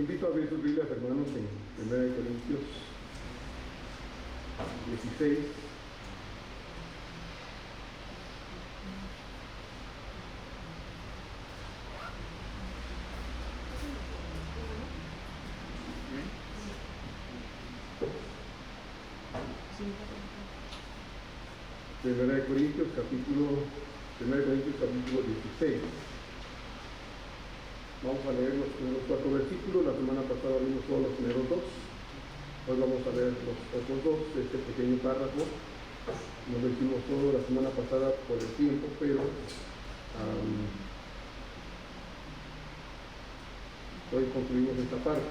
invito a abrir sus Biblias, hermanos, en 1 Corintios 16. Primera de Corintios capítulo 16. Vamos a leer los primeros 4 versículos. La semana pasada vimos solo los primeros 2. Hoy vamos a leer los otros 2 de este pequeño párrafo. No lo hicimos todo la semana pasada por el tiempo, pero hoy concluimos esta parte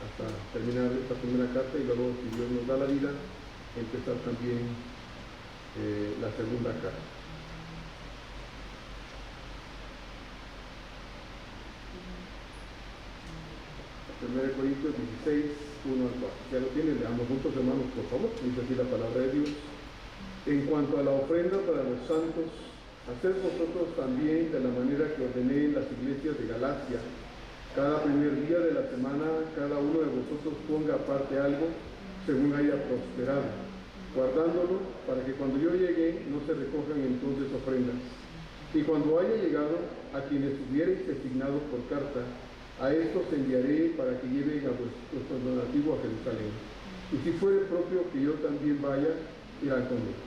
hasta terminar esta primera carta y luego, si Dios nos da la vida, empezar también la segunda carta. 1 Corintios 16, 1 al 4. Ya lo tienen, leamos juntos, hermanos, por favor. Dice así la palabra de Dios. En cuanto a la ofrenda para los santos, haced vosotros también de la manera que ordené en las iglesias de Galacia. Cada primer día de la semana, cada uno de vosotros ponga aparte algo, según haya prosperado, guardándolo para que cuando yo llegue no se recojan entonces ofrendas. Y cuando haya llegado, a quienes hubiereis designado por carta, a estos enviaré para que lleven a vuestro donativo a Jerusalén. Y si fuere propio que yo también vaya, irán conmigo.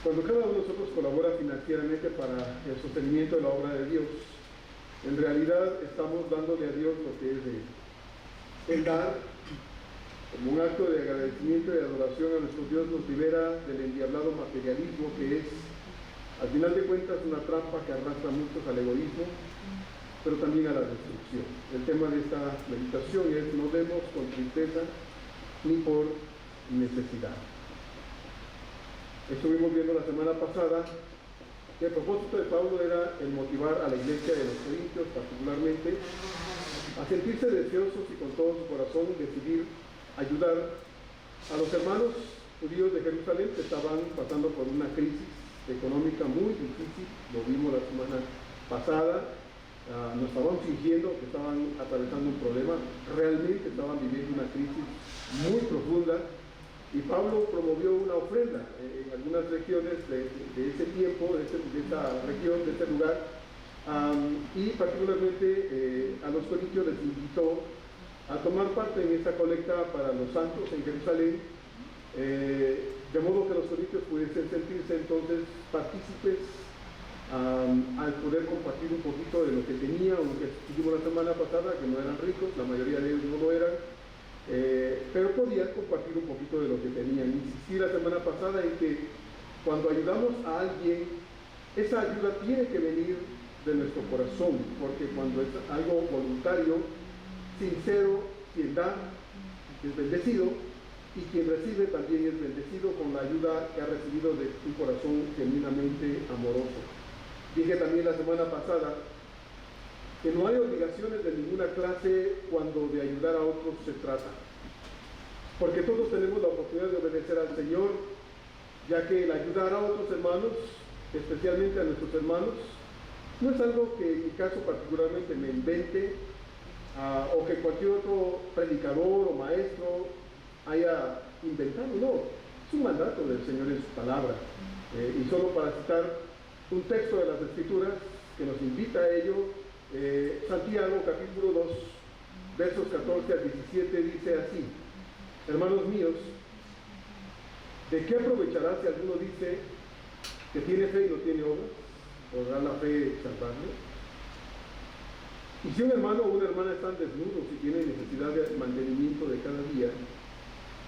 Cuando cada uno de nosotros colabora financieramente para el sostenimiento de la obra de Dios, en realidad estamos dándole a Dios lo que es de Él. El dar, como un acto de agradecimiento y adoración a nuestro Dios, nos libera del endiablado materialismo que es, al final de cuentas, una trampa que arrastra a muchos al egoísmo, pero también a la destrucción. El tema de esta meditación es: no demos con tristeza ni por necesidad. Estuvimos viendo la semana pasada que el propósito de Pablo era el motivar a la iglesia de los Corintios, particularmente, a sentirse deseosos y con todo su corazón decidir ayudar a los hermanos judíos de Jerusalén que estaban pasando por una crisis económica muy difícil. Lo vimos la semana pasada. No estaban fingiendo que estaban atravesando un problema, realmente estaban viviendo una crisis muy profunda, y Pablo promovió una ofrenda en algunas regiones de ese tiempo, de esa región, de ese lugar, y particularmente a los corintios les invitó a tomar parte en esta colecta para los santos en Jerusalén, de modo que los corintios pudiesen sentirse entonces partícipes al poder compartir un poquito de lo que tenía, aunque dijimos la semana pasada que no eran ricos, la mayoría de ellos no lo eran, pero podían compartir un poquito de lo que tenían. Insistí la semana pasada en que cuando ayudamos a alguien, esa ayuda tiene que venir de nuestro corazón, porque cuando es algo voluntario, sincero, quien da es bendecido, y quien recibe también es bendecido con la ayuda que ha recibido de un corazón genuinamente amoroso. Dije también la semana pasada que no hay obligaciones de ninguna clase cuando de ayudar a otros se trata, porque todos tenemos la oportunidad de obedecer al Señor, ya que el ayudar a otros hermanos, especialmente a nuestros hermanos, no es algo que en mi caso particularmente me invente, o que cualquier otro predicador o maestro haya inventado. No, es un mandato del Señor en su palabra. Y solo para citar un texto de las Escrituras que nos invita a ello, Santiago capítulo 2, versos 14 al 17, dice así: hermanos míos, ¿de qué aprovechará si alguno dice que tiene fe y no tiene obras? ¿Podrá la fe salvarle? Y si un hermano o una hermana están desnudos y tienen necesidad de mantenimiento de cada día,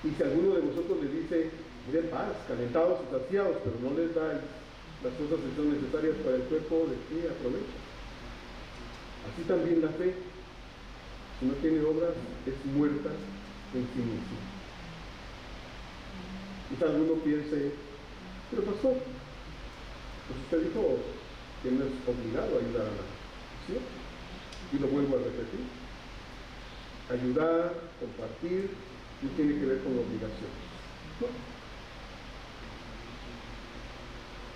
y si alguno de vosotros les dice: miren paz, calentados y saciados, pero no les dais las cosas que son necesarias para el cuerpo, ¿de qué aprovecha? Así también la fe, si no tiene obras, es muerta en sí misma. Quizá alguno piense: pero pastor, pues usted dijo que no es obligado a ayudar a la nación. Y lo vuelvo a repetir: ayudar, compartir, no tiene que ver con obligaciones. ¿No?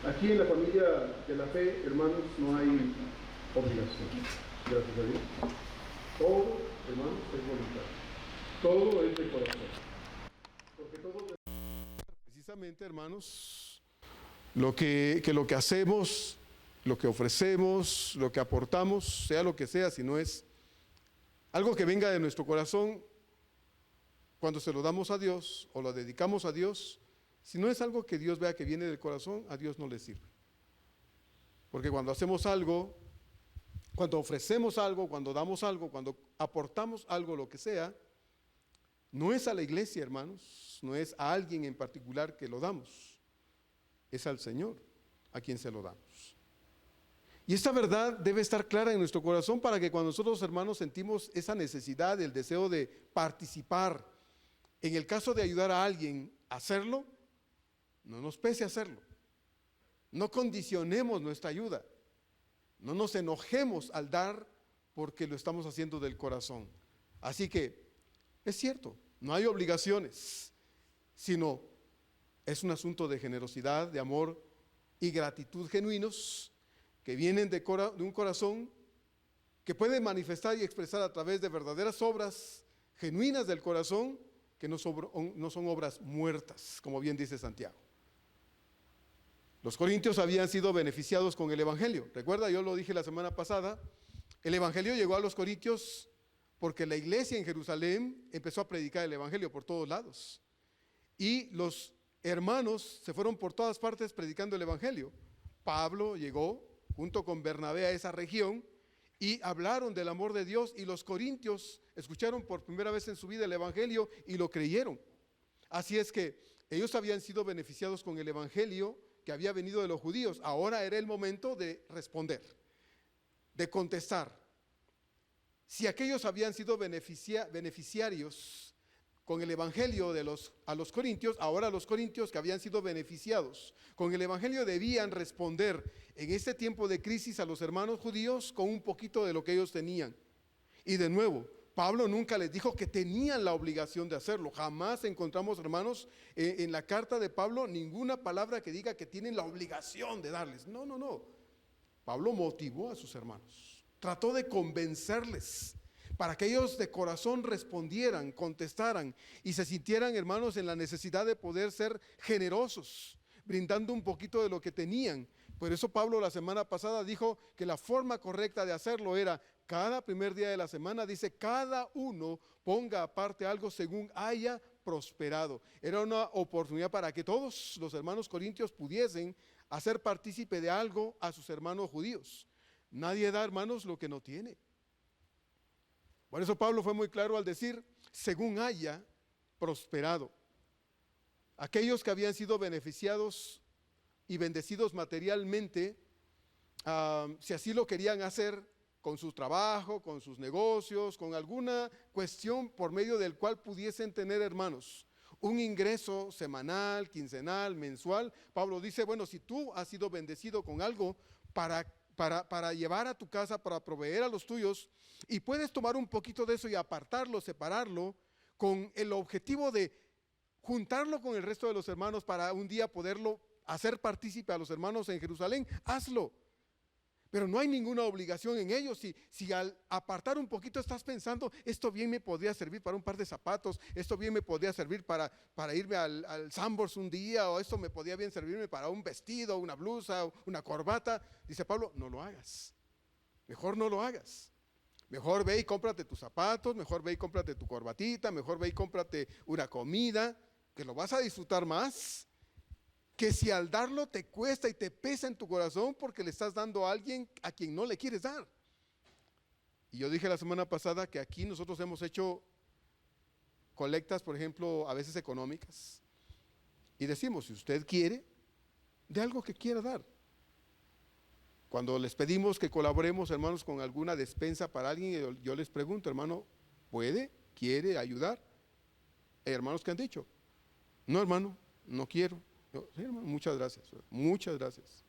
Aquí en la familia de la fe, hermanos, no hay obligación. Gracias a Dios. Todo hermanos, es voluntad. Todo es de corazón. Porque todo es precisamente, hermanos, lo que hacemos, lo que ofrecemos, lo que aportamos, sea lo que sea, si no es algo que venga de nuestro corazón, cuando se lo damos a Dios o lo dedicamos a Dios, si no es algo que Dios vea que viene del corazón, a Dios no le sirve. Porque cuando hacemos algo, cuando ofrecemos algo, cuando damos algo, cuando aportamos algo, lo que sea, no es a la iglesia, hermanos, no es a alguien en particular que lo damos, es al Señor a quien se lo damos. Y esta verdad debe estar clara en nuestro corazón para que cuando nosotros, hermanos, sentimos esa necesidad, el deseo de participar, en el caso de ayudar a alguien a hacerlo, no nos pese hacerlo. No condicionemos nuestra ayuda. No nos enojemos al dar porque lo estamos haciendo del corazón. Así que es cierto, no hay obligaciones, sino es un asunto de generosidad, de amor y gratitud genuinos que vienen de un corazón que pueden manifestar y expresar a través de verdaderas obras genuinas del corazón, que no son obras muertas, como bien dice Santiago. Los corintios habían sido beneficiados con el Evangelio. Recuerda, yo lo dije la semana pasada, el Evangelio llegó a los corintios porque la iglesia en Jerusalén empezó a predicar el Evangelio por todos lados. Y los hermanos se fueron por todas partes predicando el Evangelio. Pablo llegó junto con Bernabé a esa región y hablaron del amor de Dios, y los corintios escucharon por primera vez en su vida el Evangelio y lo creyeron. Así es que ellos habían sido beneficiados con el Evangelio que había venido de los judíos. Ahora era el momento de responder, de contestar. Si aquellos habían sido beneficiarios con el Evangelio a los corintios, ahora los corintios que habían sido beneficiados con el Evangelio debían responder en este tiempo de crisis a los hermanos judíos con un poquito de lo que ellos tenían. Y de nuevo, Pablo nunca les dijo que tenían la obligación de hacerlo. Jamás encontramos, hermanos, en la carta de Pablo ninguna palabra que diga que tienen la obligación de darles. No, no, no. Pablo motivó a sus hermanos, trató de convencerles para que ellos de corazón respondieran, contestaran y se sintieran, hermanos, en la necesidad de poder ser generosos, brindando un poquito de lo que tenían. Por eso Pablo la semana pasada dijo que la forma correcta de hacerlo era cada primer día de la semana, dice, cada uno ponga aparte algo según haya prosperado. Era una oportunidad para que todos los hermanos corintios pudiesen hacer partícipe de algo a sus hermanos judíos. Nadie da, hermanos, lo que no tiene. Por eso Pablo fue muy claro al decir, según haya prosperado. Aquellos que habían sido beneficiados y bendecidos materialmente, si así lo querían hacer con su trabajo, con sus negocios, con alguna cuestión por medio del cual pudiesen tener, hermanos, un ingreso semanal, quincenal, mensual. Pablo dice, bueno, si tú has sido bendecido con algo para llevar a tu casa, para proveer a los tuyos, y puedes tomar un poquito de eso y apartarlo, separarlo, con el objetivo de juntarlo con el resto de los hermanos para un día poderlo hacer partícipe a los hermanos en Jerusalén, hazlo. Pero no hay ninguna obligación en ello. Si al apartar un poquito estás pensando, esto bien me podría servir para un par de zapatos, esto bien me podría servir para irme al Sambors un día, o esto me podría bien servirme para un vestido, una blusa, una corbata, dice Pablo, no lo hagas. Mejor no lo hagas. Mejor ve y cómprate tus zapatos, mejor ve y cómprate tu corbatita, mejor ve y cómprate una comida, que lo vas a disfrutar más, que si al darlo te cuesta y te pesa en tu corazón porque le estás dando a alguien a quien no le quieres dar. Y yo dije la semana pasada que aquí nosotros hemos hecho colectas, por ejemplo, a veces económicas, y decimos, si usted quiere, de algo que quiera dar. Cuando les pedimos que colaboremos, hermanos, con alguna despensa para alguien, yo les pregunto, hermano, ¿puede? ¿Quiere ayudar? Hay hermanos que han dicho, no, hermano, no quiero. Yo, sí, hermano, muchas gracias,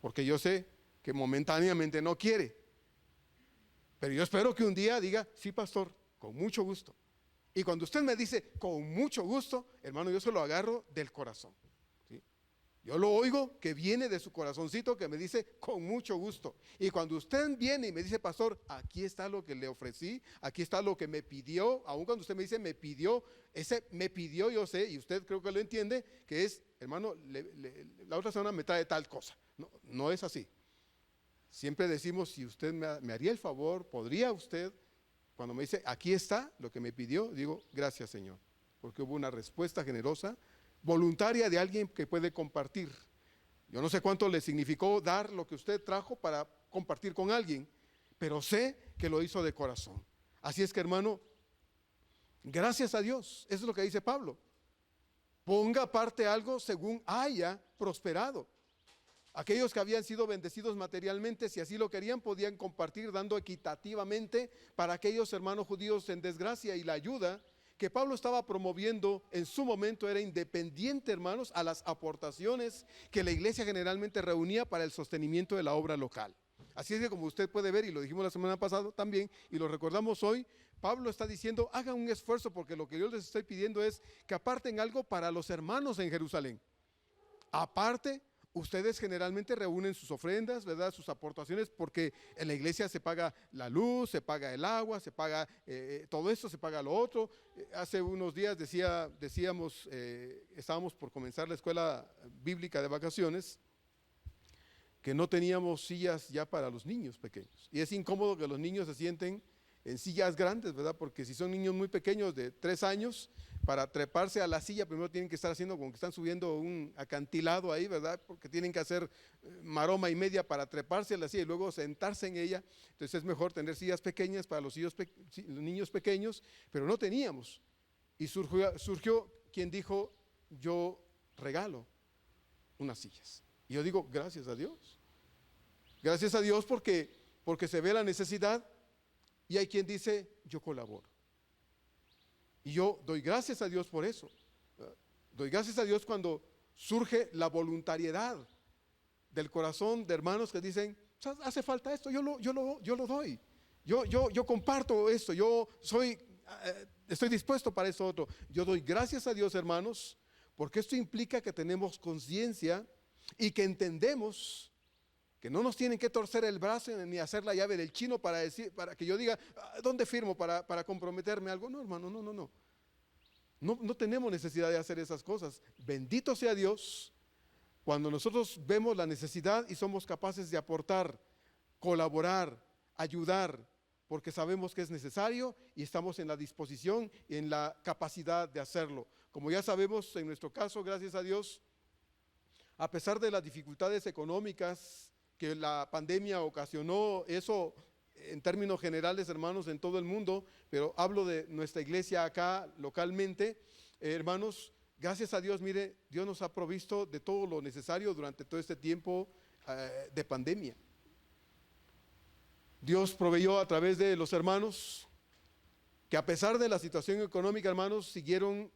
porque yo sé que momentáneamente no quiere, pero yo espero que un día diga, sí, pastor, con mucho gusto. Y cuando usted me dice, con mucho gusto, hermano, yo se lo agarro del corazón, ¿sí? Yo lo oigo que viene de su corazoncito, que me dice con mucho gusto. Y cuando usted viene y me dice, pastor, aquí está lo que le ofrecí, aquí está lo que me pidió, aun cuando usted me dice me pidió, ese me pidió yo sé, y usted creo que lo entiende, que es, hermano, la otra semana me trae tal cosa. No, no es así. Siempre decimos, si usted me haría el favor, podría usted, cuando me dice, aquí está lo que me pidió, digo, gracias Señor, porque hubo una respuesta generosa, voluntaria de alguien que puede compartir. Yo no sé cuánto le significó dar lo que usted trajo para compartir con alguien, pero sé que lo hizo de corazón. Así es que, hermano, gracias a Dios, eso es lo que dice Pablo. Ponga aparte algo según haya prosperado. Aquellos que habían sido bendecidos materialmente, si así lo querían, podían compartir dando equitativamente para aquellos hermanos judíos en desgracia, y la ayuda que Pablo estaba promoviendo en su momento era independiente, hermanos, a las aportaciones que la iglesia generalmente reunía para el sostenimiento de la obra local. Así es que, como usted puede ver, y lo dijimos la semana pasada también, y lo recordamos hoy, Pablo está diciendo, hagan un esfuerzo, porque lo que yo les estoy pidiendo es que aparten algo para los hermanos en Jerusalén. Aparte, ustedes generalmente reúnen sus ofrendas, ¿verdad? Sus aportaciones, porque en la iglesia se paga la luz, se paga el agua, se paga todo esto, se paga lo otro. Hace unos días decíamos, estábamos por comenzar la escuela bíblica de vacaciones, que no teníamos sillas ya para los niños pequeños. Y es incómodo que los niños se sienten en sillas grandes, ¿verdad? Porque si son niños muy pequeños de 3 años, para treparse a la silla primero tienen que estar haciendo como que están subiendo un acantilado ahí, ¿verdad? Porque tienen que hacer maroma y media para treparse a la silla y luego sentarse en ella. Entonces es mejor tener sillas pequeñas para los niños pequeños, pero no teníamos. Y surgió quien dijo, yo regalo unas sillas. Y yo digo, gracias a Dios. Gracias a Dios porque se ve la necesidad. Y hay quien dice, yo colaboro. Y yo doy gracias a Dios por eso. Doy gracias a Dios cuando surge la voluntariedad del corazón de hermanos que dicen, hace falta esto, yo lo doy. Yo comparto esto, estoy dispuesto para esto otro. Yo doy gracias a Dios, hermanos, porque esto implica que tenemos conciencia y que entendemos que no nos tienen que torcer el brazo ni hacer la llave del chino para que yo diga, ¿dónde firmo para comprometerme a algo? No, hermano, no. No tenemos necesidad de hacer esas cosas. Bendito sea Dios cuando nosotros vemos la necesidad y somos capaces de aportar, colaborar, ayudar, porque sabemos que es necesario y estamos en la disposición y en la capacidad de hacerlo. Como ya sabemos, en nuestro caso, gracias a Dios, a pesar de las dificultades económicas que la pandemia ocasionó, eso en términos generales, hermanos, en todo el mundo, pero hablo de nuestra iglesia acá localmente, hermanos, gracias a Dios, mire, Dios nos ha provisto de todo lo necesario durante todo este tiempo de pandemia. Dios proveyó a través de los hermanos que, a pesar de la situación económica, hermanos, siguieron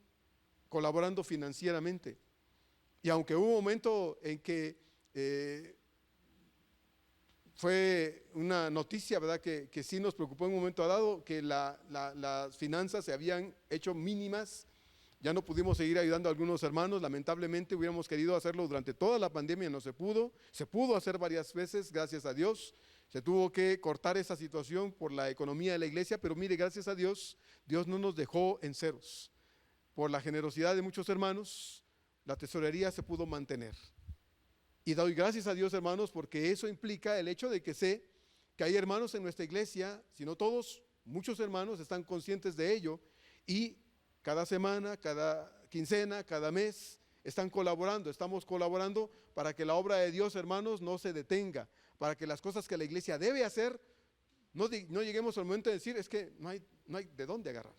colaborando financieramente. Y aunque hubo un momento en que fue una noticia, ¿verdad? Que sí nos preocupó en un momento dado, que las finanzas se habían hecho mínimas, ya no pudimos seguir ayudando a algunos hermanos, lamentablemente hubiéramos querido hacerlo durante toda la pandemia, no se pudo hacer varias veces, gracias a Dios, se tuvo que cortar esa situación por la economía de la iglesia, pero mire, gracias a Dios, Dios no nos dejó en ceros, por la generosidad de muchos hermanos, la tesorería se pudo mantener. Y doy gracias a Dios, hermanos, porque eso implica el hecho de que sé que hay hermanos en nuestra iglesia, si no todos, muchos hermanos están conscientes de ello y cada semana, cada quincena, cada mes estamos colaborando para que la obra de Dios, hermanos, no se detenga, para que las cosas que la iglesia debe hacer, no lleguemos al momento de decir, es que no hay de dónde agarrar.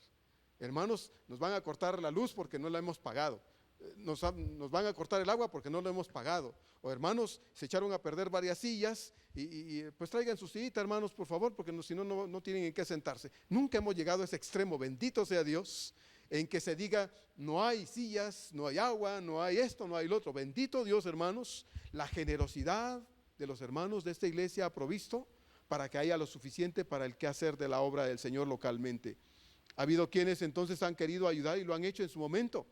Hermanos, nos van a cortar la luz porque no la hemos pagado. Nos van a cortar el agua porque no lo hemos pagado. O hermanos, se echaron a perder varias sillas y pues traigan su sillita, hermanos, por favor, porque si no tienen en qué sentarse. Nunca hemos llegado a ese extremo, bendito sea Dios, en que se diga, no hay sillas, no hay agua, no hay esto, no hay lo otro. Bendito Dios, hermanos, la generosidad de los hermanos de esta iglesia ha provisto para que haya lo suficiente para el quehacer de la obra del Señor localmente. Ha habido quienes entonces han querido ayudar y lo han hecho en su momento.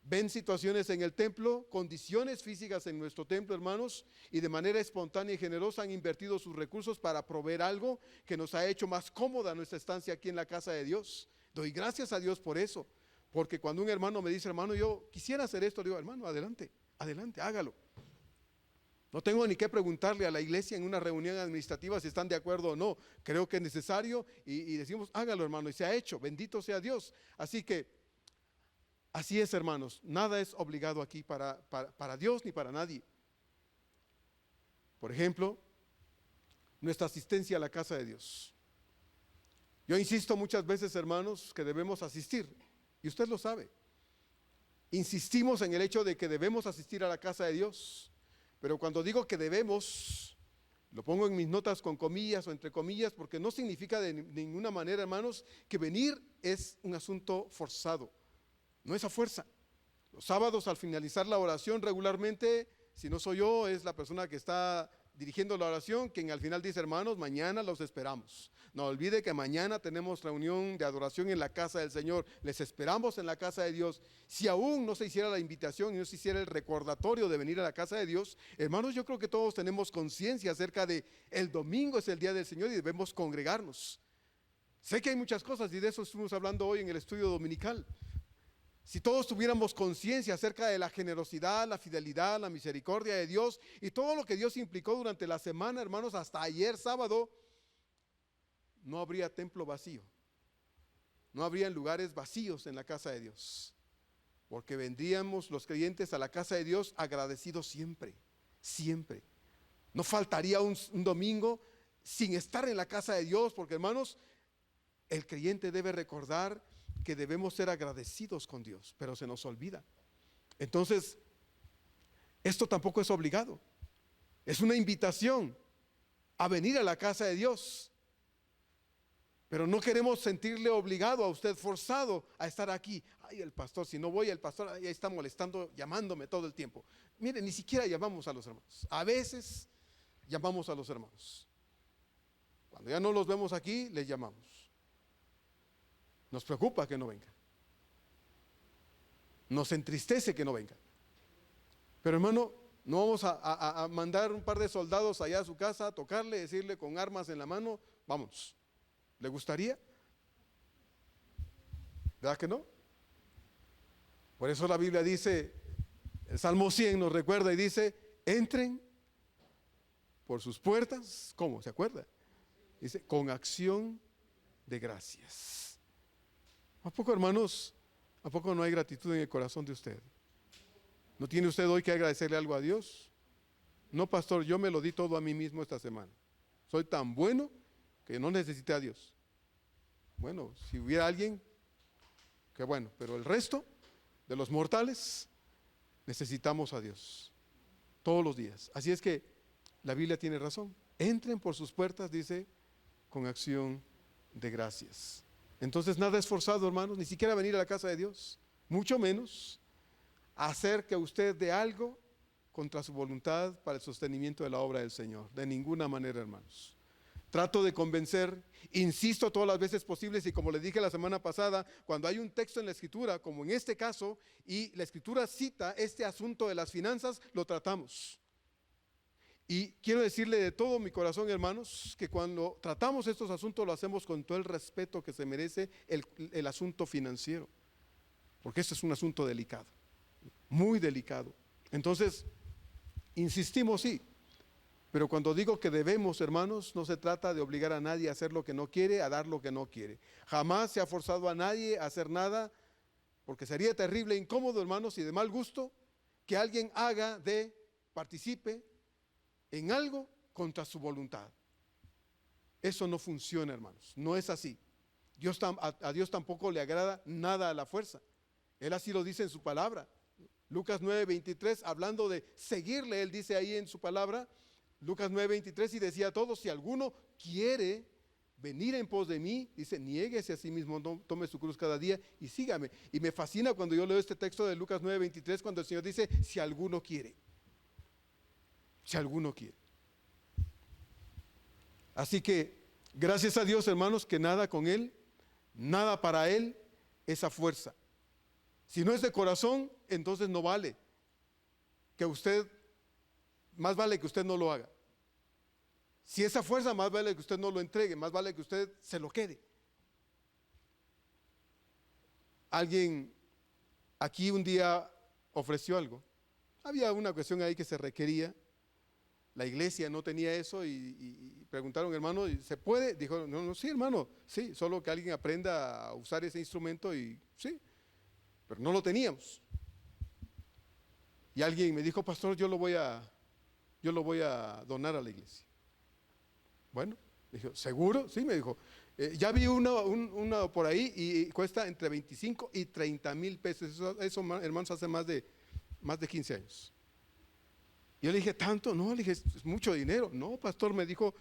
ven situaciones en el templo, condiciones físicas en nuestro templo, hermanos, y de manera espontánea y generosa han invertido sus recursos para proveer algo que nos ha hecho más cómoda nuestra estancia aquí en la casa de Dios. Doy gracias a Dios por eso, porque cuando un hermano me dice, hermano, yo quisiera hacer esto, digo, hermano, adelante, adelante, hágalo. No tengo ni que preguntarle a la iglesia en una reunión administrativa si están de acuerdo o no. Creo que es necesario y decimos, hágalo, hermano, y se ha hecho, bendito sea Dios. Así que, así es, hermanos, nada es obligado aquí para Dios ni para nadie. Por ejemplo, nuestra asistencia a la casa de Dios. Yo insisto muchas veces, hermanos, que debemos asistir, y usted lo sabe. Insistimos en el hecho de que debemos asistir a la casa de Dios. Pero cuando digo que debemos, lo pongo en mis notas con comillas o entre comillas, porque no significa de ninguna manera, hermanos, que venir es un asunto forzado. No es a fuerza. Los sábados, al finalizar la oración regularmente, si no soy yo, es la persona que está dirigiendo la oración, quien al final dice, hermanos, mañana los esperamos. No olvide que mañana tenemos reunión de adoración en la casa del Señor. Les esperamos en la casa de Dios. Si aún no se hiciera la invitación y no se hiciera el recordatorio de venir a la casa de Dios, hermanos, yo creo que todos tenemos conciencia acerca de el domingo es el día del Señor y debemos congregarnos. Sé que hay muchas cosas y de eso estuvimos hablando hoy en el estudio dominical. Si todos tuviéramos conciencia acerca de la generosidad, la fidelidad, la misericordia de Dios y todo lo que Dios implicó durante la semana, hermanos, hasta ayer sábado, no habría templo vacío. No habría lugares vacíos en la casa de Dios. Porque vendríamos los creyentes a la casa de Dios agradecidos siempre, siempre. No faltaría un domingo sin estar en la casa de Dios, porque hermanos, el creyente debe recordar que debemos ser agradecidos con Dios, pero se nos olvida. Entonces, esto tampoco es obligado. Es una invitación a venir a la casa de Dios. Pero no queremos sentirle obligado a usted, forzado a estar aquí. Ay, el pastor, si no voy, el pastor ahí está molestando, llamándome todo el tiempo. Mire, ni siquiera llamamos a los hermanos. A veces llamamos a los hermanos. Cuando ya no los vemos aquí, les llamamos. Nos preocupa que no venga. Nos entristece que no venga. Pero hermano, no vamos a mandar un par de soldados allá a su casa, a tocarle, decirle con armas en la mano, vamos. ¿Le gustaría? ¿Verdad que no? Por eso la Biblia dice, el Salmo 100 nos recuerda y dice, entren por sus puertas, ¿cómo? ¿Se acuerda? Dice, con acción de gracias. ¿A poco, hermanos? ¿A poco no hay gratitud en el corazón de usted? ¿No tiene usted hoy que agradecerle algo a Dios? No, pastor, yo me lo di todo a mí mismo esta semana. Soy tan bueno que no necesité a Dios. Bueno, si hubiera alguien, qué bueno, pero el resto de los mortales necesitamos a Dios todos los días. Así es que la Biblia tiene razón. Entren por sus puertas, dice, con acción de gracias. Entonces nada es forzado, hermanos, ni siquiera venir a la casa de Dios, mucho menos hacer que usted dé algo contra su voluntad para el sostenimiento de la obra del Señor. De ninguna manera, hermanos. Trato de convencer, insisto todas las veces posibles y como les dije la semana pasada, cuando hay un texto en la Escritura, como en este caso, y la Escritura cita este asunto de las finanzas, lo tratamos. Y quiero decirle de todo mi corazón, hermanos, que cuando tratamos estos asuntos lo hacemos con todo el respeto que se merece el asunto financiero, porque este es un asunto delicado, muy delicado. Entonces, insistimos, sí. Pero cuando digo que debemos, hermanos, no se trata de obligar a nadie a hacer lo que no quiere, a dar lo que no quiere. Jamás se ha forzado a nadie a hacer nada, porque sería terrible, incómodo, hermanos, y de mal gusto que alguien participe en algo contra su voluntad. Eso no funciona, hermanos, no es así. A Dios tampoco le agrada nada a la fuerza. Él así lo dice en su palabra. Lucas 9:23, hablando de seguirle, él dice ahí en su palabra, Lucas 9:23, y decía a todos, si alguno quiere venir en pos de mí, dice, niéguese a sí mismo, tome su cruz cada día y sígame. Y me fascina cuando yo leo este texto de Lucas 9:23, cuando el Señor dice, si alguno quiere. Si alguno quiere. Así que, gracias a Dios, hermanos, que nada con Él, nada para Él, esa fuerza. Si no es de corazón, entonces no vale que usted, más vale que usted no lo haga. Si esa fuerza, más vale que usted no lo entregue, más vale que usted se lo quede. Alguien aquí un día ofreció algo. Había una cuestión ahí que se requería. La iglesia no tenía eso y preguntaron, hermano, ¿se puede? Dijo, no, sí, hermano, sí, solo que alguien aprenda a usar ese instrumento y sí, pero no lo teníamos. Y alguien me dijo, pastor, yo lo voy a donar a la iglesia. Bueno, dijo, ¿seguro? Sí, me dijo. Ya vi una por ahí y cuesta entre 25 y 30 mil pesos. Eso, hermanos, hace más de 15 años. Yo le dije, ¿tanto? No, le dije, es mucho dinero. No, pastor, me dijo,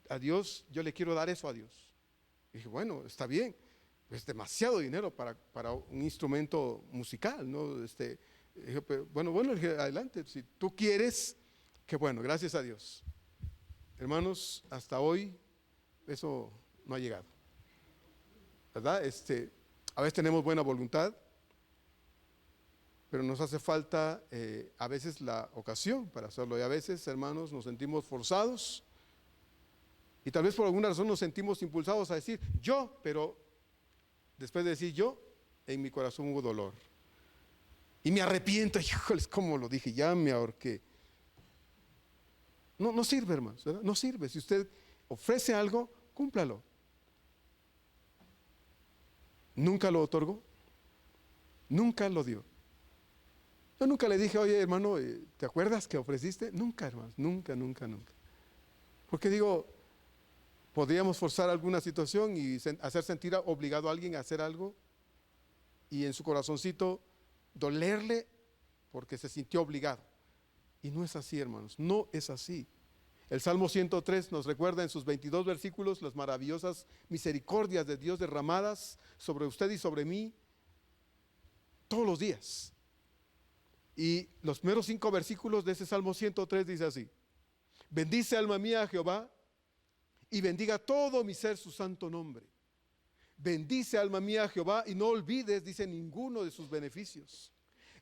a Dios, yo le quiero dar eso a Dios. Y dije, bueno, está bien. Es demasiado dinero para un instrumento musical, ¿no? Dije, pero, bueno, le dije, adelante. Si tú quieres, que bueno, gracias a Dios. Hermanos, hasta hoy eso no ha llegado, ¿verdad? A veces tenemos buena voluntad, pero nos hace falta a veces la ocasión para hacerlo. Y a veces, hermanos, nos sentimos forzados y tal vez por alguna razón nos sentimos impulsados a decir yo, pero después de decir yo, en mi corazón hubo dolor. Y me arrepiento, híjoles, ¿cómo lo dije? Ya me ahorqué. No sirve, hermanos, ¿verdad? No sirve. Si usted ofrece algo, cúmplalo. Nunca lo otorgó, nunca lo dio. Yo nunca le dije, oye, hermano, ¿te acuerdas que ofreciste? Nunca, hermanos, nunca. Porque digo, podríamos forzar alguna situación y hacer sentir obligado a alguien a hacer algo y en su corazoncito dolerle porque se sintió obligado. Y no es así, hermanos, no es así. El Salmo 103 nos recuerda en sus 22 versículos las maravillosas misericordias de Dios derramadas sobre usted y sobre mí todos los días. Y los primeros 5 versículos de ese Salmo 103 dice así: bendice alma mía a Jehová y bendiga todo mi ser su santo nombre. Bendice alma mía a Jehová y no olvides, dice, ninguno de sus beneficios.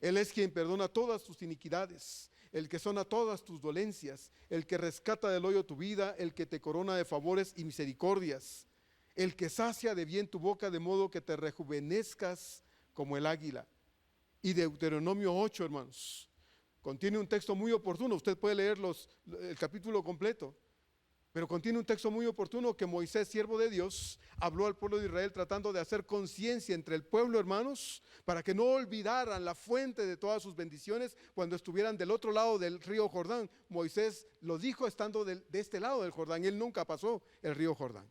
Él es quien perdona todas tus iniquidades, el que sana todas tus dolencias, el que rescata del hoyo tu vida, el que te corona de favores y misericordias, el que sacia de bien tu boca de modo que te rejuvenezcas como el águila. Y Deuteronomio 8, hermanos, contiene un texto muy oportuno. Usted puede leer el capítulo completo, pero contiene un texto muy oportuno que Moisés, siervo de Dios, habló al pueblo de Israel tratando de hacer conciencia entre el pueblo, hermanos, para que no olvidaran la fuente de todas sus bendiciones cuando estuvieran del otro lado del río Jordán. Moisés lo dijo estando de este lado del Jordán. Él nunca pasó el río Jordán.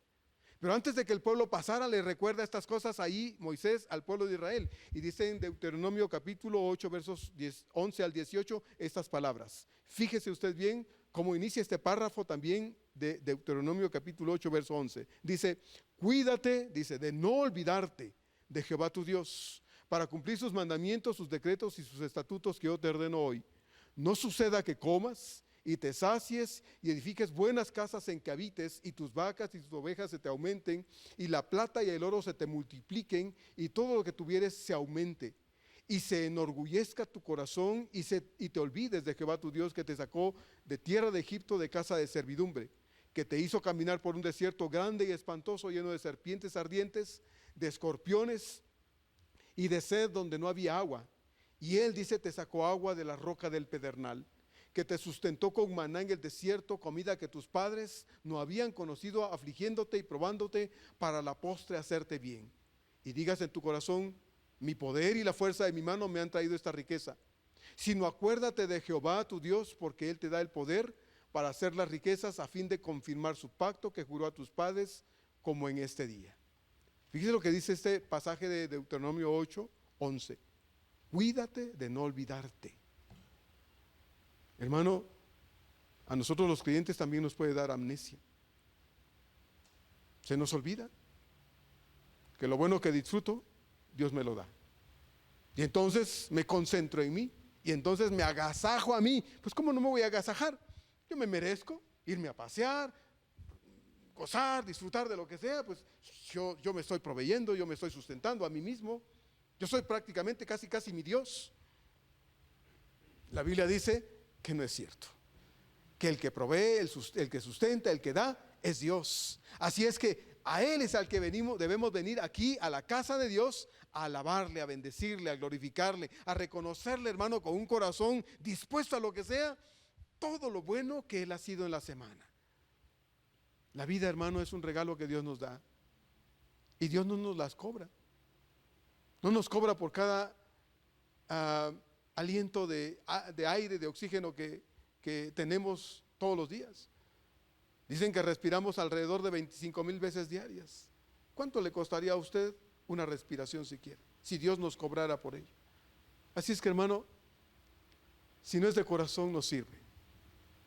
Pero antes de que el pueblo pasara, le recuerda estas cosas ahí Moisés al pueblo de Israel. Y dice en Deuteronomio capítulo 8, versos 11 al 18, estas palabras. Fíjese usted bien cómo inicia este párrafo también de Deuteronomio capítulo 8, verso 11. Dice, cuídate, dice, de no olvidarte de Jehová tu Dios, para cumplir sus mandamientos, sus decretos y sus estatutos que yo te ordeno hoy. No suceda que comas y te sacies y edifiques buenas casas en que habites, y tus vacas y tus ovejas se te aumenten, y la plata y el oro se te multipliquen, y todo lo que tuvieres se aumente, y se enorgullezca tu corazón, y te olvides de Jehová tu Dios, que te sacó de tierra de Egipto, de casa de servidumbre, que te hizo caminar por un desierto grande y espantoso, lleno de serpientes ardientes, de escorpiones y de sed donde no había agua. Y él, dice, te sacó agua de la roca del pedernal, que te sustentó con maná en el desierto, comida que tus padres no habían conocido, afligiéndote y probándote para la postre hacerte bien. Y digas en tu corazón, mi poder y la fuerza de mi mano me han traído esta riqueza. Sino acuérdate de Jehová tu Dios, porque Él te da el poder para hacer las riquezas, a fin de confirmar su pacto que juró a tus padres, como en este día. Fíjese lo que dice este pasaje de Deuteronomio 8, 11. Cuídate de no olvidarte. Hermano, a nosotros los creyentes también nos puede dar amnesia. Se nos olvida que lo bueno que disfruto, Dios me lo da. Y entonces me concentro en mí, y entonces me agasajo a mí. Pues ¿cómo no me voy a agasajar? Yo me merezco irme a pasear, gozar, disfrutar de lo que sea. Pues yo me estoy proveyendo, yo me estoy sustentando a mí mismo. Yo soy prácticamente casi mi Dios. La Biblia dice que no es cierto, que el que provee, el que sustenta, el que da, es Dios. Así es que a Él es al que debemos venir aquí a la casa de Dios, a alabarle, a bendecirle, a glorificarle, a reconocerle, hermano, con un corazón dispuesto a lo que sea, todo lo bueno que Él ha sido en la semana. La vida, hermano, es un regalo que Dios nos da y Dios no nos las cobra. No nos cobra por cada aliento de aire, de oxígeno que tenemos todos los días. Dicen que respiramos alrededor de 25,000 veces diarias. ¿Cuánto le costaría a usted una respiración siquiera, si Dios nos cobrara por ello? Así es que, hermano, si no es de corazón, no sirve.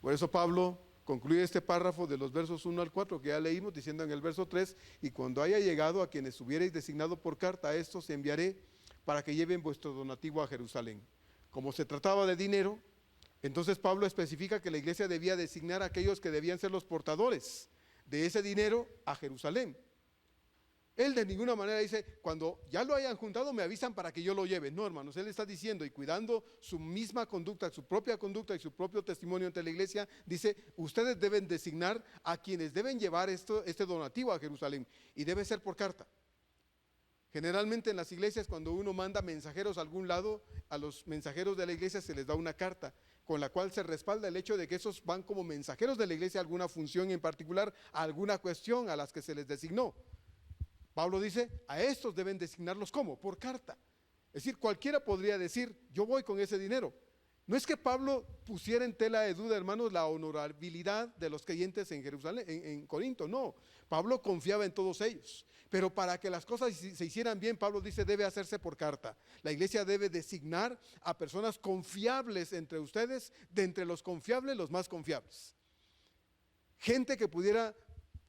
Por eso Pablo concluye este párrafo de los versos 1 al 4 que ya leímos, diciendo en el verso 3: y cuando haya llegado a quienes hubierais designado por carta, a estos enviaré para que lleven vuestro donativo a Jerusalén. Como se trataba de dinero, entonces Pablo especifica que la iglesia debía designar a aquellos que debían ser los portadores de ese dinero a Jerusalén. Él de ninguna manera dice, cuando ya lo hayan juntado me avisan para que yo lo lleve. No, hermanos, él está diciendo, y cuidando su misma conducta, su propia conducta y su propio testimonio ante la iglesia, dice, ustedes deben designar a quienes deben llevar este donativo a Jerusalén, y debe ser por carta. Generalmente en las iglesias, cuando uno manda mensajeros a algún lado, a los mensajeros de la iglesia se les da una carta con la cual se respalda el hecho de que esos van como mensajeros de la iglesia a alguna función en particular, a alguna cuestión a las que se les designó. Pablo dice, a estos deben designarlos ¿cómo? Por carta. Es decir, cualquiera podría decir, yo voy con ese dinero. No es que Pablo pusiera en tela de duda, hermanos, la honorabilidad de los creyentes en Jerusalén, en Corinto, no. Pablo confiaba en todos ellos. Pero para que las cosas se hicieran bien, Pablo dice, debe hacerse por carta. La iglesia debe designar a personas confiables entre ustedes, de entre los confiables, los más confiables. Gente que pudiera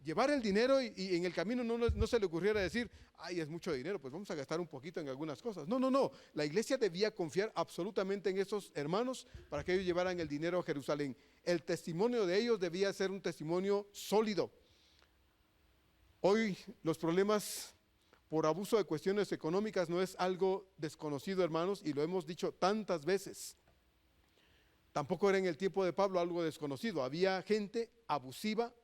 llevar el dinero y en el camino no se le ocurriera decir, ay, es mucho dinero, pues vamos a gastar un poquito en algunas cosas. No, la iglesia debía confiar absolutamente en esos hermanos para que ellos llevaran el dinero a Jerusalén. El testimonio de ellos debía ser un testimonio sólido. Hoy los problemas por abuso de cuestiones económicas no es algo desconocido, hermanos, y lo hemos dicho tantas veces. Tampoco era en el tiempo de Pablo algo desconocido. Había gente abusiva,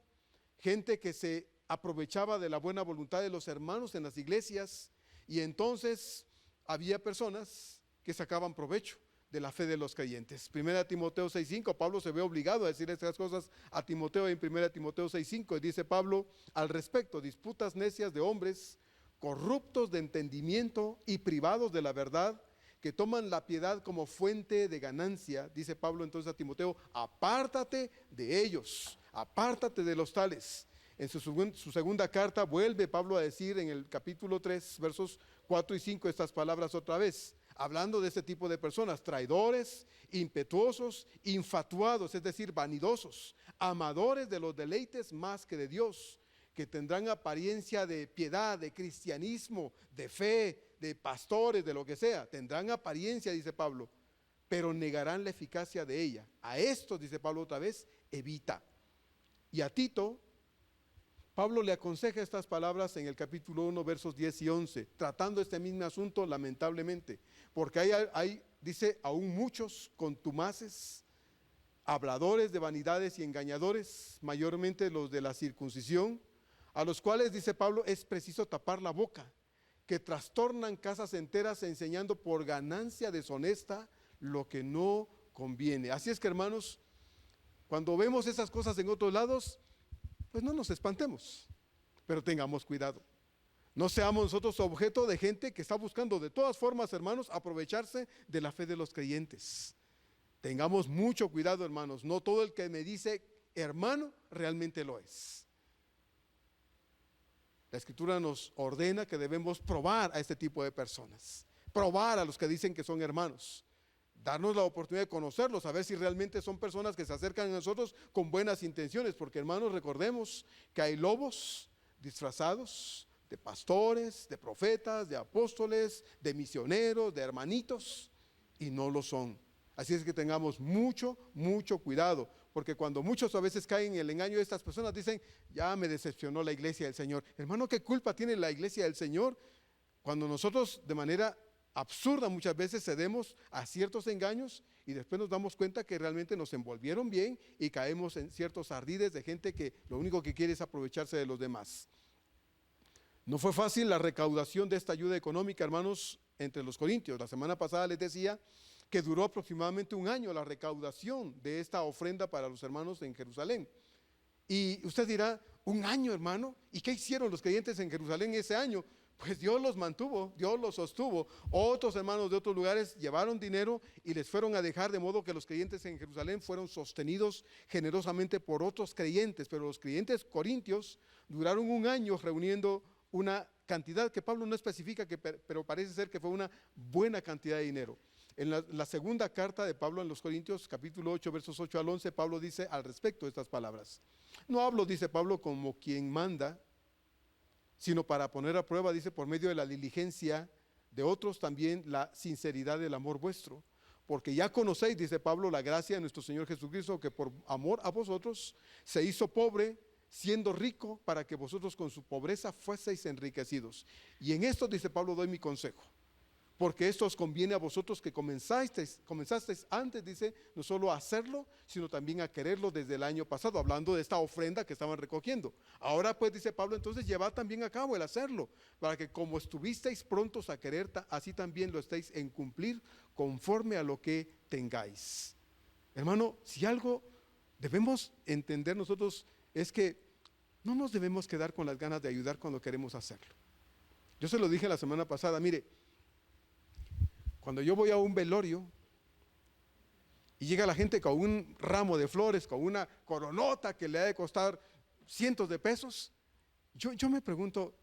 gente que se aprovechaba de la buena voluntad de los hermanos en las iglesias, y entonces había personas que sacaban provecho de la fe de los creyentes. 1 Timoteo 6:5, Pablo se ve obligado a decir estas cosas a Timoteo en 1 Timoteo 6:5, y dice Pablo al respecto: disputas necias de hombres corruptos de entendimiento y privados de la verdad, que toman la piedad como fuente de ganancia. Dice Pablo entonces a Timoteo, apártate de ellos, apártate de los tales. En su segunda carta vuelve Pablo a decir en el capítulo 3, versos 4 y 5, estas palabras otra vez, hablando de este tipo de personas: traidores, impetuosos, infatuados, es decir, vanidosos, amadores de los deleites más que de Dios, que tendrán apariencia de piedad, de cristianismo, de fe, de pastores, de lo que sea. Tendrán apariencia, dice Pablo, pero negarán la eficacia de ella. A estos, dice Pablo otra vez, evita. Y a Tito, Pablo le aconseja estas palabras en el capítulo 1, versos 10 y 11, tratando este mismo asunto lamentablemente, porque hay, dice, aún muchos contumaces, habladores de vanidades y engañadores, mayormente los de la circuncisión, a los cuales, dice Pablo, es preciso tapar la boca, que trastornan casas enteras enseñando por ganancia deshonesta lo que no conviene. Así es que, hermanos, cuando vemos esas cosas en otros lados, pues no nos espantemos, pero tengamos cuidado. No seamos nosotros objeto de gente que está buscando de todas formas, hermanos, aprovecharse de la fe de los creyentes. Tengamos mucho cuidado, hermanos. No todo el que me dice hermano realmente lo es. La Escritura nos ordena que debemos probar a este tipo de personas, probar a los que dicen que son hermanos, darnos la oportunidad de conocerlos, a ver si realmente son personas que se acercan a nosotros con buenas intenciones, porque, hermanos, recordemos que hay lobos disfrazados de pastores, de profetas, de apóstoles, de misioneros, de hermanitos, y no lo son. Así es que tengamos mucho cuidado, porque cuando muchos a veces caen en el engaño de estas personas, dicen, ya me decepcionó la iglesia del Señor. Hermano, ¿qué culpa tiene la iglesia del Señor cuando nosotros de manera absurda. Muchas veces cedemos a ciertos engaños y después nos damos cuenta que realmente nos envolvieron bien y caemos en ciertos ardides de gente que lo único que quiere es aprovecharse de los demás. No fue fácil la recaudación de esta ayuda económica, hermanos, entre los corintios. La semana pasada les decía que duró aproximadamente un año la recaudación de esta ofrenda para los hermanos en Jerusalén. Y usted dirá, un año, hermano, ¿y qué hicieron los creyentes en Jerusalén ese año? Pues Dios los mantuvo, Dios los sostuvo. Otros hermanos de otros lugares llevaron dinero y les fueron a dejar, de modo que los creyentes en Jerusalén fueron sostenidos generosamente por otros creyentes. Pero los creyentes corintios duraron un año reuniendo una cantidad que Pablo no especifica, pero parece ser que fue una buena cantidad de dinero. En la segunda carta de Pablo en los Corintios, capítulo 8, versos 8 al 11, Pablo dice al respecto de estas palabras: no hablo, dice Pablo, como quien manda, sino para poner a prueba, dice, por medio de la diligencia de otros también la sinceridad del amor vuestro. Porque ya conocéis, dice Pablo, la gracia de nuestro Señor Jesucristo, que por amor a vosotros se hizo pobre, siendo rico, para que vosotros con su pobreza fueseis enriquecidos. Y en esto, dice Pablo, doy mi consejo. Porque esto os conviene a vosotros que comenzasteis antes, dice, no solo a hacerlo, sino también a quererlo desde el año pasado, hablando de esta ofrenda que estaban recogiendo. Ahora pues, dice Pablo, entonces llevad también a cabo el hacerlo, para que como estuvisteis prontos a querer, así también lo estéis en cumplir conforme a lo que tengáis. Hermano, si algo debemos entender nosotros es que no nos debemos quedar con las ganas de ayudar cuando queremos hacerlo. Yo se lo dije la semana pasada, mire, cuando yo voy a un velorio y llega la gente con un ramo de flores, con una coronota que le ha de costar cientos de pesos, yo me pregunto,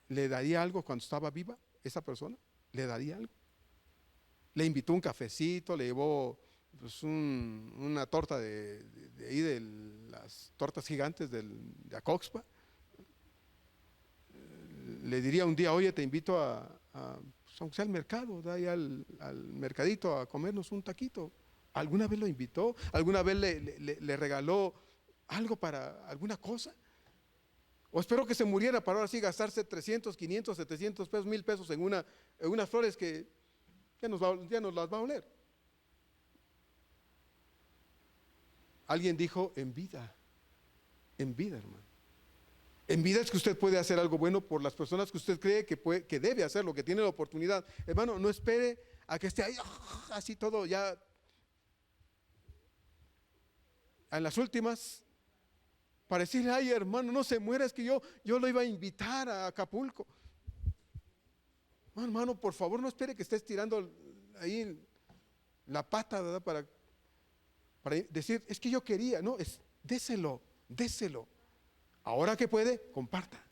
¿le daría algo cuando estaba viva esa persona? ¿Le daría algo? Le invitó un cafecito, le llevó pues una torta de ahí de las tortas gigantes de Acoxpa. Le diría un día, oye, te invito aunque sea al mercado, da ahí al mercadito a comernos un taquito. ¿Alguna vez lo invitó? ¿Alguna vez le regaló algo para alguna cosa? O espero que se muriera para ahora sí gastarse 300, 500, 700 pesos, 1000 pesos en unas flores que ya nos las va a oler. Alguien dijo, en vida, hermano. En vida es que usted puede hacer algo bueno por las personas que usted cree que debe hacerlo, que tiene la oportunidad. Hermano, no espere a que esté ahí así todo ya en las últimas para decirle, ay hermano, no se muera, es que yo lo iba a invitar a Acapulco. Hermano, por favor, no espere que esté estirando ahí la pata, ¿verdad? Para decir, es que yo quería. No, déselo. Ahora que puede, comparta.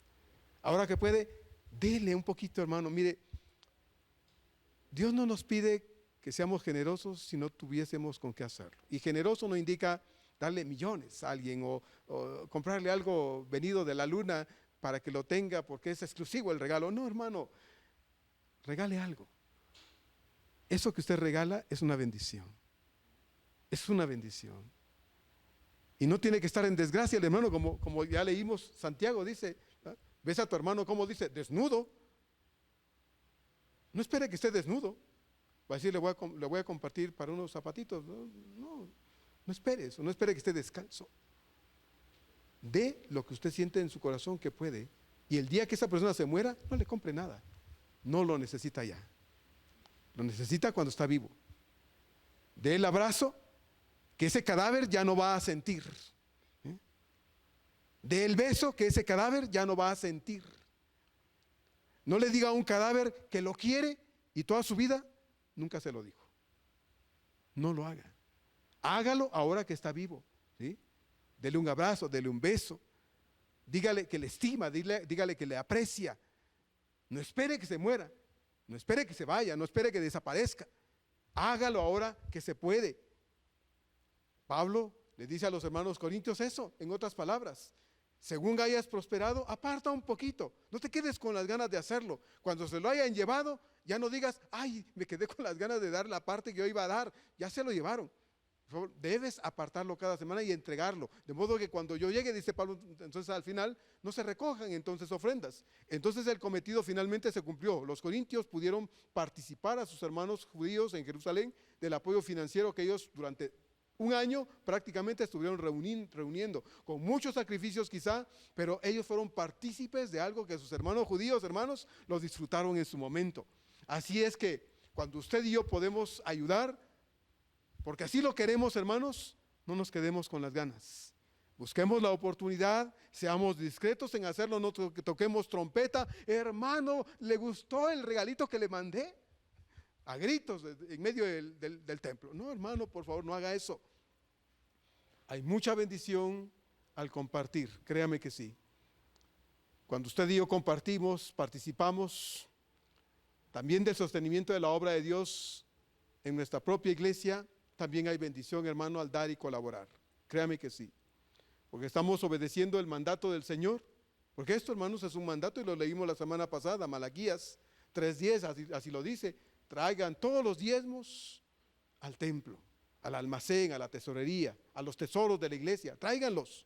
Ahora que puede, dele un poquito, hermano. Mire, Dios no nos pide que seamos generosos si no tuviésemos con qué hacerlo. Y generoso no indica darle millones a alguien o comprarle algo venido de la luna para que lo tenga porque es exclusivo el regalo. No, hermano, regale algo. Eso que usted regala es una bendición. Es una bendición. Y no tiene que estar en desgracia el hermano, como ya leímos, Santiago dice, ¿verdad? Ves a tu hermano como dice, desnudo. No espere que esté desnudo. Va a decir, le voy a compartir para unos zapatitos. No espere eso, no espere que esté descalzo. Dé lo que usted siente en su corazón que puede. Y el día que esa persona se muera, no le compre nada. No lo necesita ya. Lo necesita cuando está vivo. Dé el abrazo que ese cadáver ya no va a sentir. Dé el beso que ese cadáver ya no va a sentir. No le diga a un cadáver que lo quiere y toda su vida nunca se lo dijo. No lo haga. Hágalo ahora que está vivo. ¿Sí? Dele un abrazo, dele un beso. Dígale que le estima, dígale que le aprecia. No espere que se muera. No espere que se vaya, no espere que desaparezca. Hágalo ahora que se puede. Pablo le dice a los hermanos corintios eso, en otras palabras. Según hayas prosperado, aparta un poquito. No te quedes con las ganas de hacerlo. Cuando se lo hayan llevado, ya no digas, ay, me quedé con las ganas de dar la parte que yo iba a dar. Ya se lo llevaron. Por favor, debes apartarlo cada semana y entregarlo. De modo que cuando yo llegue, dice Pablo, entonces al final no se recojan entonces ofrendas. Entonces el cometido finalmente se cumplió. Los corintios pudieron participar a sus hermanos judíos en Jerusalén del apoyo financiero que ellos durante un año prácticamente estuvieron reuniendo, con muchos sacrificios quizá, pero ellos fueron partícipes de algo que sus hermanos judíos, hermanos, los disfrutaron en su momento. Así es que cuando usted y yo podemos ayudar, porque así lo queremos, hermanos, no nos quedemos con las ganas. Busquemos la oportunidad, seamos discretos en hacerlo, no toquemos trompeta. Hermano, ¿le gustó el regalito que le mandé? A gritos en medio del templo. No, hermano, por favor, no haga eso. Hay mucha bendición al compartir, créame que sí. Cuando usted y yo compartimos, participamos también del sostenimiento de la obra de Dios en nuestra propia iglesia, también hay bendición, hermano, al dar y colaborar. Créame que sí. Porque estamos obedeciendo el mandato del Señor. Porque esto, hermanos, es un mandato y lo leímos la semana pasada, Malaquías 3:10, así lo dice. Traigan todos los diezmos al templo, al almacén, a la tesorería, a los tesoros de la iglesia. Tráiganlos.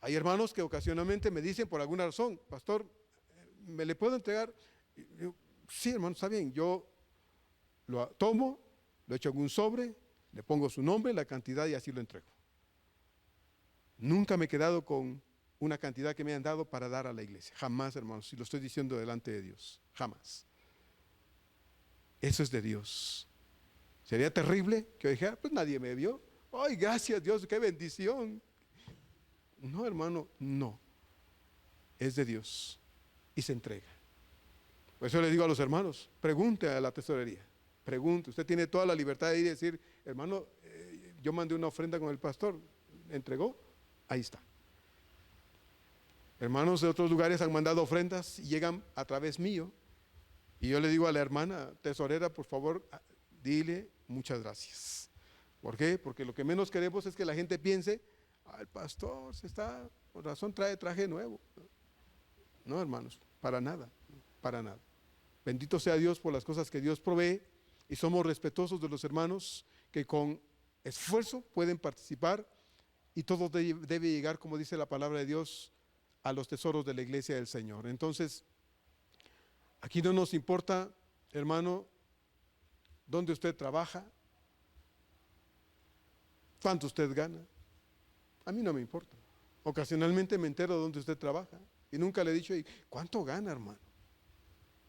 Hay hermanos que ocasionalmente me dicen por alguna razón, pastor, ¿me le puedo entregar? Yo, sí, hermano, está bien. Yo lo tomo, lo echo en un sobre, le pongo su nombre, la cantidad y así lo entrego. Nunca me he quedado con una cantidad que me han dado para dar a la iglesia. Jamás, hermanos, si lo estoy diciendo delante de Dios. Jamás. Eso es de Dios. Sería terrible que yo dijera, pues nadie me vio. Ay, gracias Dios, qué bendición. No, hermano, no. Es de Dios y se entrega. Por eso le digo a los hermanos, pregunte a la tesorería. Pregunte, usted tiene toda la libertad de ir y decir, hermano, yo mandé una ofrenda con el pastor, ¿entregó? Ahí está. Hermanos de otros lugares han mandado ofrendas y llegan a través mío. Y yo le digo a la hermana tesorera, por favor, dile muchas gracias. ¿Por qué? Porque lo que menos queremos es que la gente piense, el pastor se está, por razón trae traje nuevo. No, hermanos, para nada, para nada. Bendito sea Dios por las cosas que Dios provee y somos respetuosos de los hermanos que con esfuerzo pueden participar y todo debe llegar, como dice la palabra de Dios, a los tesoros de la iglesia del Señor. Entonces, aquí no nos importa, hermano, dónde usted trabaja, cuánto usted gana. A mí no me importa. Ocasionalmente me entero de dónde usted trabaja y nunca le he dicho, ¿cuánto gana, hermano?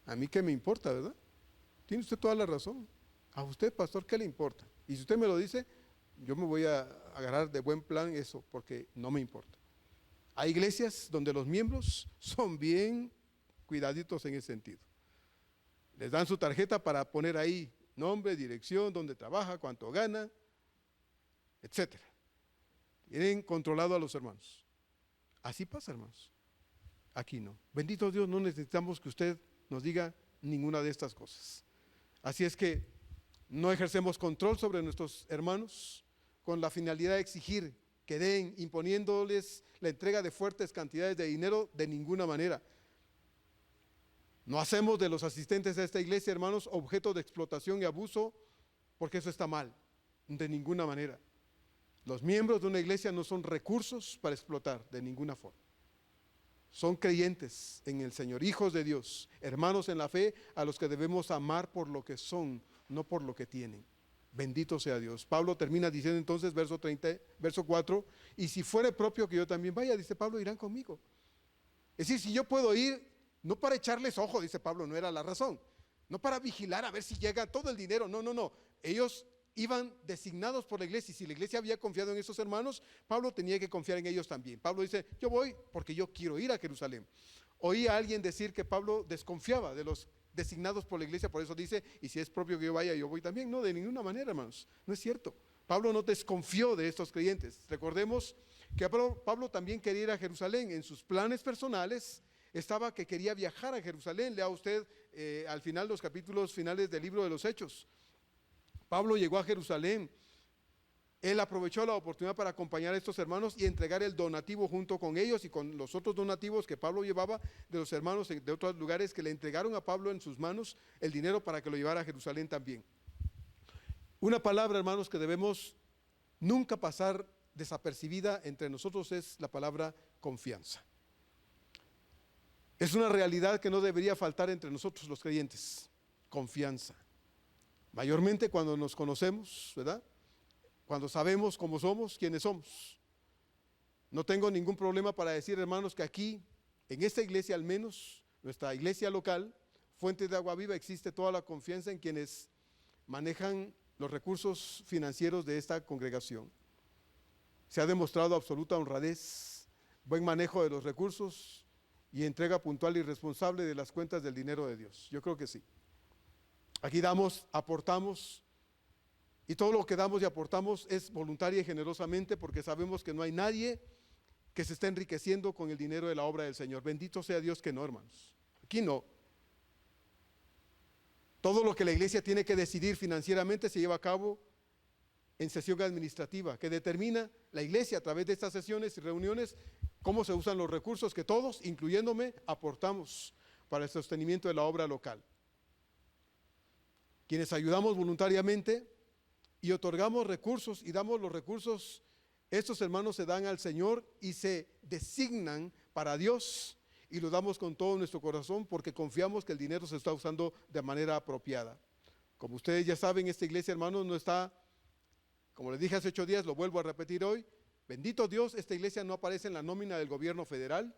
A mí qué me importa, ¿verdad? Tiene usted toda la razón. A usted, pastor, ¿qué le importa? Y si usted me lo dice, yo me voy a agarrar de buen plan eso, porque no me importa. Hay iglesias donde los miembros son bien cuidaditos en ese sentido. Les dan su tarjeta para poner ahí nombre, dirección, dónde trabaja, cuánto gana, etcétera. Tienen controlado a los hermanos. Así pasa, hermanos. Aquí no. Bendito Dios, no necesitamos que usted nos diga ninguna de estas cosas. Así es que no ejercemos control sobre nuestros hermanos con la finalidad de exigir que den, imponiéndoles la entrega de fuertes cantidades de dinero de ninguna manera. No hacemos de los asistentes a esta iglesia, hermanos, objeto de explotación y abuso, porque eso está mal, de ninguna manera. Los miembros de una iglesia no son recursos para explotar de ninguna forma. Son creyentes en el Señor, hijos de Dios, hermanos en la fe, a los que debemos amar por lo que son, no por lo que tienen. Bendito sea Dios. Pablo termina diciendo entonces, verso 4, y si fuere propio que yo también vaya, dice Pablo, irán conmigo. Es decir, si yo puedo ir, no para echarles ojo, dice Pablo, no era la razón, no para vigilar a ver si llega todo el dinero, no. Ellos iban designados por la iglesia y si la iglesia había confiado en esos hermanos, Pablo tenía que confiar en ellos también. Pablo dice, yo voy porque yo quiero ir a Jerusalén. Oí a alguien decir que Pablo desconfiaba de los designados por la iglesia, por eso dice, y si es propio que yo vaya, yo voy también. No, de ninguna manera, hermanos, no es cierto. Pablo no desconfió de estos creyentes. Recordemos que Pablo también quería ir a Jerusalén. En sus planes personales estaba que quería viajar a Jerusalén. Lea usted al final los capítulos finales del libro de los Hechos. Pablo llegó a Jerusalén. Él aprovechó la oportunidad para acompañar a estos hermanos y entregar el donativo junto con ellos y con los otros donativos que Pablo llevaba de los hermanos de otros lugares que le entregaron a Pablo en sus manos el dinero para que lo llevara a Jerusalén también. Una palabra, hermanos, que debemos nunca pasar desapercibida entre nosotros es la palabra confianza. Es una realidad que no debería faltar entre nosotros los creyentes, confianza. Mayormente cuando nos conocemos, ¿verdad? Cuando sabemos cómo somos, quiénes somos. No tengo ningún problema para decir, hermanos, que aquí, en esta iglesia al menos, nuestra iglesia local, Fuente de Agua Viva, existe toda la confianza en quienes manejan los recursos financieros de esta congregación. Se ha demostrado absoluta honradez, buen manejo de los recursos y entrega puntual y responsable de las cuentas del dinero de Dios. Yo creo que sí. Aquí damos, aportamos, y todo lo que damos y aportamos es voluntaria y generosamente, porque sabemos que no hay nadie que se esté enriqueciendo con el dinero de la obra del Señor. Bendito sea Dios que no, hermanos. Aquí no. Todo lo que la iglesia tiene que decidir financieramente se lleva a cabo en sesión administrativa, que determina la iglesia a través de estas sesiones y reuniones cómo se usan los recursos que todos, incluyéndome, aportamos para el sostenimiento de la obra local. Quienes ayudamos voluntariamente y otorgamos recursos y damos los recursos, estos hermanos se dan al Señor y se designan para Dios, y lo damos con todo nuestro corazón porque confiamos que el dinero se está usando de manera apropiada. Como ustedes ya saben, esta iglesia, hermanos, no está, como les dije hace 8 días, lo vuelvo a repetir hoy, bendito Dios, esta iglesia no aparece en la nómina del gobierno federal,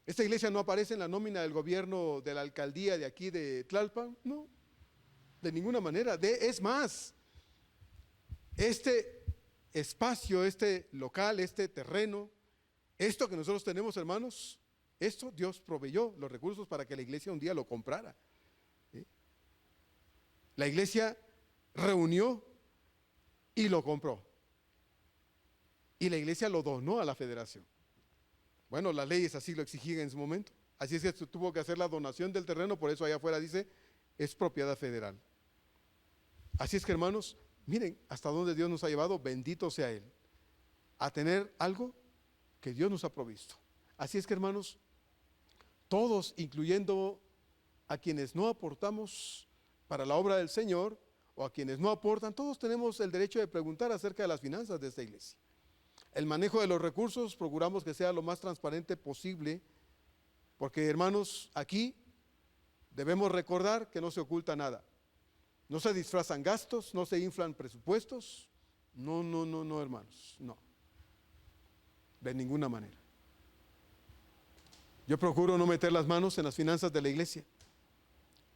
esta iglesia no aparece en la nómina del gobierno de la alcaldía de aquí de Tlalpan, no, de ninguna manera. Es más, este espacio, este local, este terreno, esto que nosotros tenemos, hermanos, esto Dios proveyó los recursos para que la iglesia un día lo comprara. ¿Sí? La iglesia reunió y lo compró. Y la iglesia lo donó a la federación. Bueno, las leyes así lo exigían en su momento. Así es que tuvo que hacer la donación del terreno, por eso allá afuera dice, es propiedad federal. Así es que, hermanos, miren hasta dónde Dios nos ha llevado, bendito sea Él, a tener algo que Dios nos ha provisto. Así es que, hermanos, todos, incluyendo a quienes no aportamos para la obra del Señor o a quienes no aportan, todos tenemos el derecho de preguntar acerca de las finanzas de esta iglesia. El manejo de los recursos procuramos que sea lo más transparente posible, porque, hermanos, aquí debemos recordar que no se oculta nada. No se disfrazan gastos, no se inflan presupuestos. No, hermanos, no. De ninguna manera. Yo procuro no meter las manos en las finanzas de la iglesia.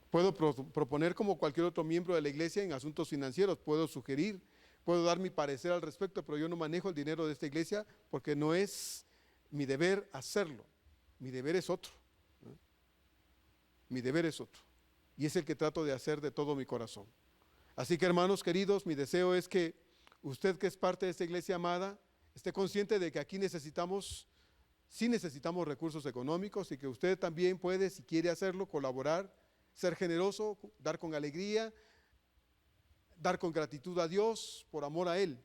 Puedo proponer como cualquier otro miembro de la iglesia en asuntos financieros, puedo sugerir, puedo dar mi parecer al respecto, pero yo no manejo el dinero de esta iglesia porque no es mi deber hacerlo. Mi deber es otro. ¿No? Mi deber es otro. Y es el que trato de hacer de todo mi corazón. Así que, hermanos queridos, mi deseo es que usted, que es parte de esta iglesia amada, esté consciente de que aquí sí necesitamos recursos económicos, y que usted también puede, si quiere hacerlo, colaborar, ser generoso, dar con alegría, dar con gratitud a Dios por amor a Él.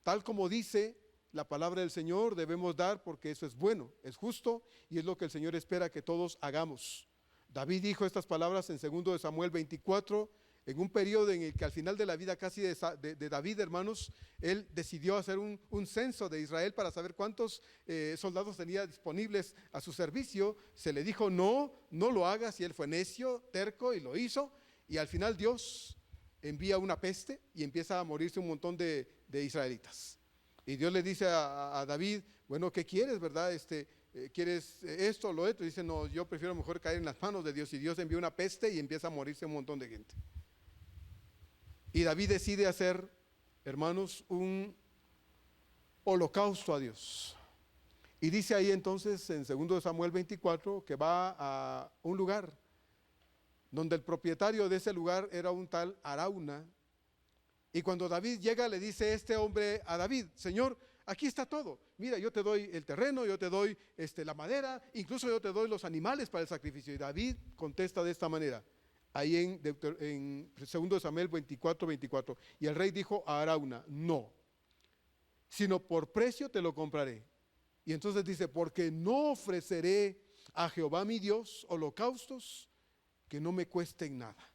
Tal como dice la palabra del Señor, debemos dar porque eso es bueno, es justo y es lo que el Señor espera que todos hagamos. David dijo estas palabras en 2 Samuel 24, en un periodo en el que al final de la vida casi de David, hermanos, él decidió hacer un censo de Israel para saber cuántos soldados tenía disponibles a su servicio. Se le dijo no lo hagas, y él fue necio, terco, y lo hizo, y al final Dios envía una peste y empieza a morirse un montón de israelitas. Y Dios le dice a David, bueno, ¿qué quieres, verdad? ¿Quieres esto o lo otro? Y dice, no, yo prefiero mejor caer en las manos de Dios. Y Dios envía una peste y empieza a morirse un montón de gente. Y David decide hacer, hermanos, un holocausto a Dios. Y dice ahí entonces en 2 Samuel 24 que va a un lugar donde el propietario de ese lugar era un tal Arauna. Y cuando David llega, le dice este hombre a David, Señor, aquí está todo. Mira, yo te doy el terreno, yo te doy la madera, incluso yo te doy los animales para el sacrificio. Y David contesta de esta manera, ahí en 2 Samuel 24. Y el rey dijo a Arauna, no, sino por precio te lo compraré. Y entonces dice, porque no ofreceré a Jehová mi Dios holocaustos que no me cuesten nada.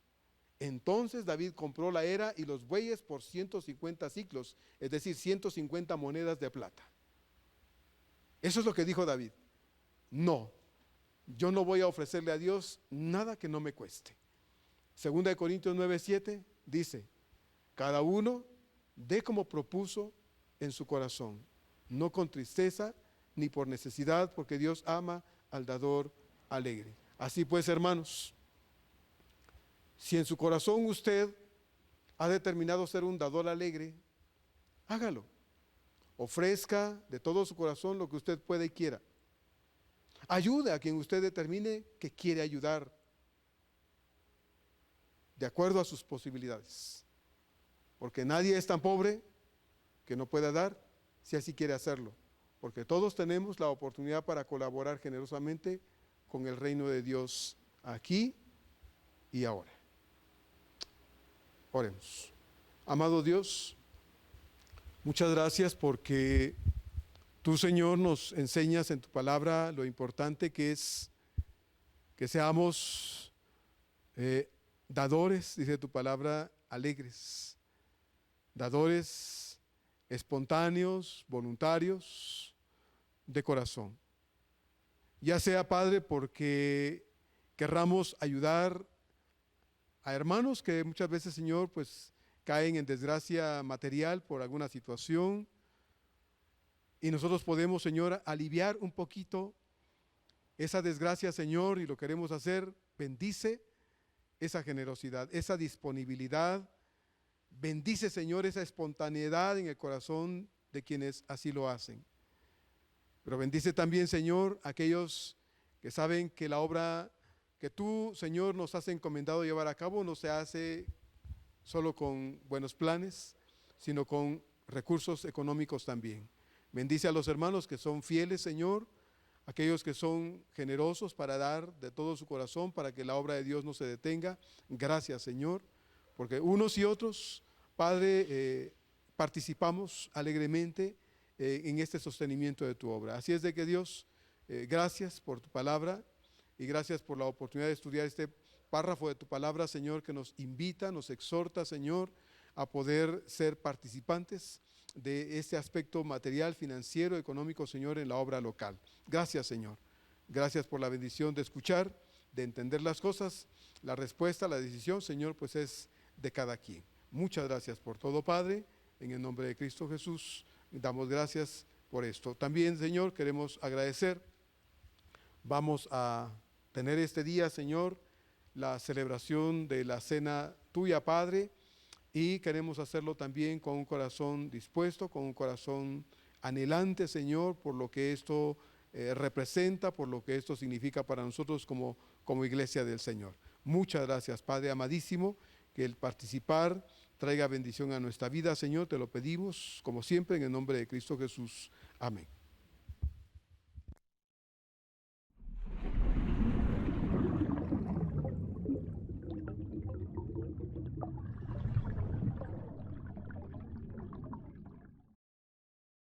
Entonces David compró la era y los bueyes por 150 siclos, es decir, 150 monedas de plata. Eso es lo que dijo David. No, yo no voy a ofrecerle a Dios nada que no me cueste. Segunda de Corintios 9:7 dice, cada uno dé como propuso en su corazón, no con tristeza ni por necesidad, porque Dios ama al dador alegre. Así pues, hermanos, si en su corazón usted ha determinado ser un dador alegre, hágalo. Ofrezca de todo su corazón lo que usted pueda y quiera. Ayude a quien usted determine que quiere ayudar, de acuerdo a sus posibilidades. Porque nadie es tan pobre que no pueda dar, si así quiere hacerlo. Porque todos tenemos la oportunidad para colaborar generosamente con el reino de Dios aquí y ahora. Oremos. Amado Dios, muchas gracias porque tú, Señor, nos enseñas en tu palabra lo importante que es que seamos dadores, dice tu palabra, alegres, dadores espontáneos, voluntarios, de corazón. Ya sea, Padre, porque querramos ayudar a hermanos que muchas veces, Señor, pues caen en desgracia material por alguna situación, y nosotros podemos, Señor, aliviar un poquito esa desgracia, Señor, y lo queremos hacer. Bendice esa generosidad, esa disponibilidad. Bendice, Señor, esa espontaneidad en el corazón de quienes así lo hacen. Pero bendice también, Señor, aquellos que saben que la obra que tú, Señor, nos has encomendado llevar a cabo no se hace solo con buenos planes, sino con recursos económicos también. Bendice a los hermanos que son fieles, Señor, aquellos que son generosos para dar de todo su corazón para que la obra de Dios no se detenga. Gracias, Señor, porque unos y otros, Padre, participamos alegremente en este sostenimiento de tu obra. Así es de que Dios, gracias por tu palabra y gracias por la oportunidad de estudiar este párrafo de tu palabra, Señor, que nos invita, nos exhorta, Señor, a poder ser participantes de este aspecto material, financiero, económico, Señor, en la obra local. Gracias, Señor. Gracias por la bendición de escuchar, de entender las cosas. La respuesta, la decisión, Señor, pues es de cada quien. Muchas gracias por todo, Padre. En el nombre de Cristo Jesús, damos gracias por esto. También, Señor, queremos agradecer. Vamos a tener este día, Señor, la celebración de la cena tuya, Padre, y queremos hacerlo también con un corazón dispuesto, con un corazón anhelante, Señor, por lo que esto representa, por lo que esto significa para nosotros como iglesia del Señor. Muchas gracias, Padre amadísimo, que el participar traiga bendición a nuestra vida, Señor, te lo pedimos, como siempre, en el nombre de Cristo Jesús. Amén.